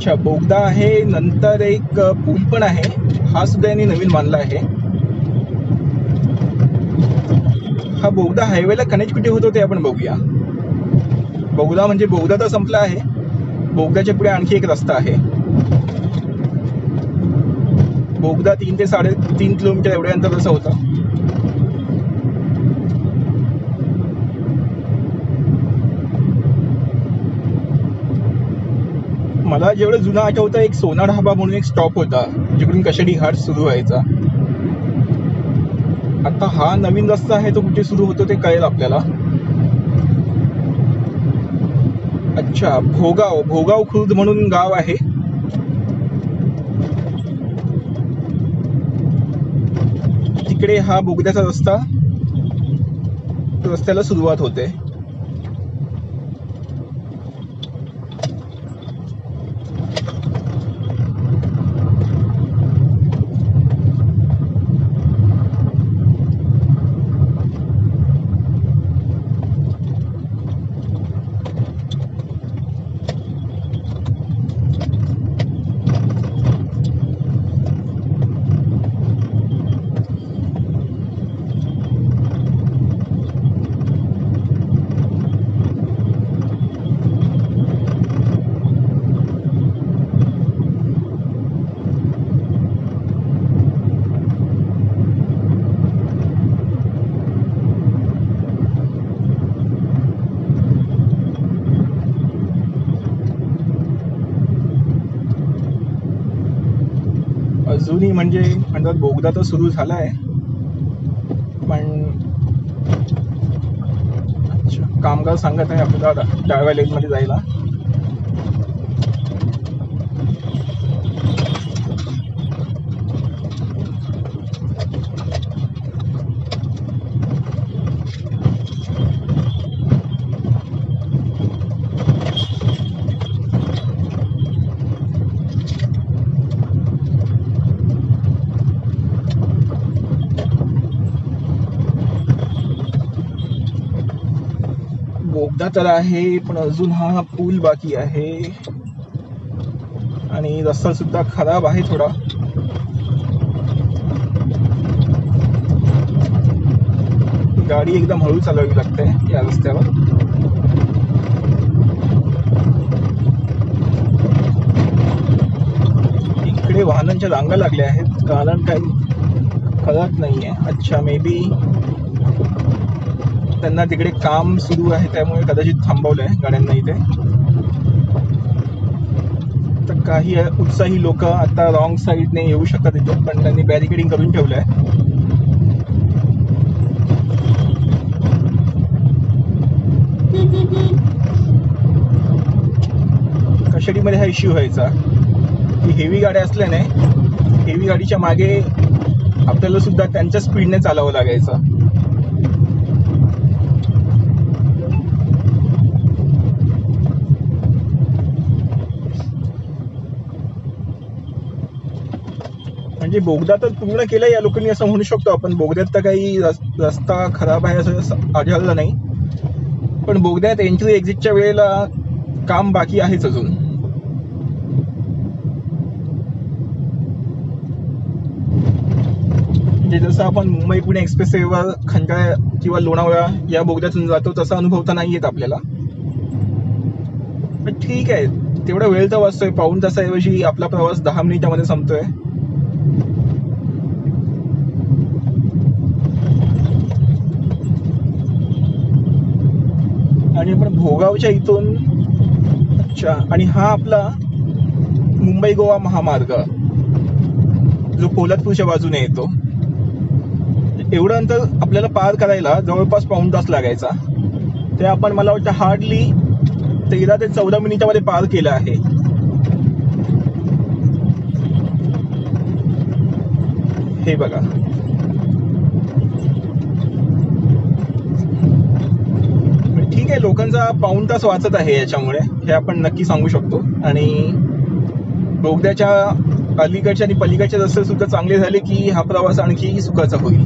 अच्छा, बोगदा आहे, नंतर एक पूल पण आहे, हा सुद्धा यांनी नवीन बांधला आहे. हा बोगदा हायवेला कनेक्ट कुठे होतो ते आपण बघूया. बोगदा म्हणजे बोगदा तर संपला आहे, बोगद्याच्या पुढे आणखी एक रस्ता आहे. बोगदा 3 ते 3.5 किलोमीटर एवढ्या अंतराचा होता. मला जेवढं जुनं आठवतं, एक सोना ढाबा म्हणून एक स्टॉप होता जिकडून कशेडी घाट सुरू व्हायचा. आता हा नवीन रस्ता आहे, तो कुठे सुरू होतो ते कळेल आपल्याला. अच्छा, भोगाव खुर्द म्हणून गाव आहे. तिकडे हा बोगद्याचा रस्ता, रस्त्याला सुरुवात होते. अजूनही म्हणजे म्हणतात बोगदा तर सुरू झाला आहे, पण अच्छा, कामगार सांगत आहे आपल्याला डाव्या लेनमध्ये जायला. बोगदा तर आहे, पण अजून हा पूल बाकी आहे आणि रस्ता सुद्धा खराब आहे थोडा. गाडी एकदम हळू चालवावी लागते या रस्त्यावर. इकडे वाहनांच्या रांगा लागल्या आहेत, कारण काही कळत नाहीये. अच्छा, मे बी त्यांना तिकडे काम सुरू आहे, त्यामुळे कदाचित थांबवलंय गाड्यांना इथे. तर काही उत्साही लोक आता रॉंग साईडने येऊ शकतात इथे, पण त्यांनी बॅरिकेडिंग करून ठेवलंय. कशेडीमध्ये हा इश्यू व्हायचा की हेवी गाड्या असल्याने हेवी गाडीच्या मागे आपल्याला सुद्धा त्यांच्या स्पीडने चालावं लागायचं. म्हणजे बोगदा तर पूर्ण केला या लोकांनी असं म्हणू शकतो आपण. बोगद्यात तर काही रस्ता खराब आहे असं आढळलं नाही, पण बोगद्यात एंट्री एक्झिटच्या वेळेला काम बाकी आहेच अजून. म्हणजे जसं आपण मुंबई पुणे एक्सप्रेस वेवर खंडाळा किंवा लोणावळा या बोगद्यातून जातो तसा अनुभव तर नाही येत आपल्याला. पण ठीक आहे, तेवढा वेळ तर वाचतोय. पाऊण तासाऐवजी आपला प्रवास 10 मिनिटामध्ये संपतोय. आणि आपण भोगावच्या इथून, अच्छा, आणि हा आपला मुंबई गोवा महामार्ग जो पोलादपूरच्या बाजूने येतो. एवढं अंतर आपल्याला पार करायला जवळपास पाऊण तास लागायचा, ते आपण मला वाटतं हार्डली 13 ते 14 मिनिटामध्ये पार केलं आहे. हे बघा, ठीक आहे, लोकांचा पाऊण तास वाचत आहे याच्यामुळे, हे आपण नक्की सांगू शकतो. आणि बोगद्याच्या अलीकडचे आणि पलीकडचे रस्ते सुद्धा चांगले झाले की हा प्रवास आणखी सुखाचा होईल.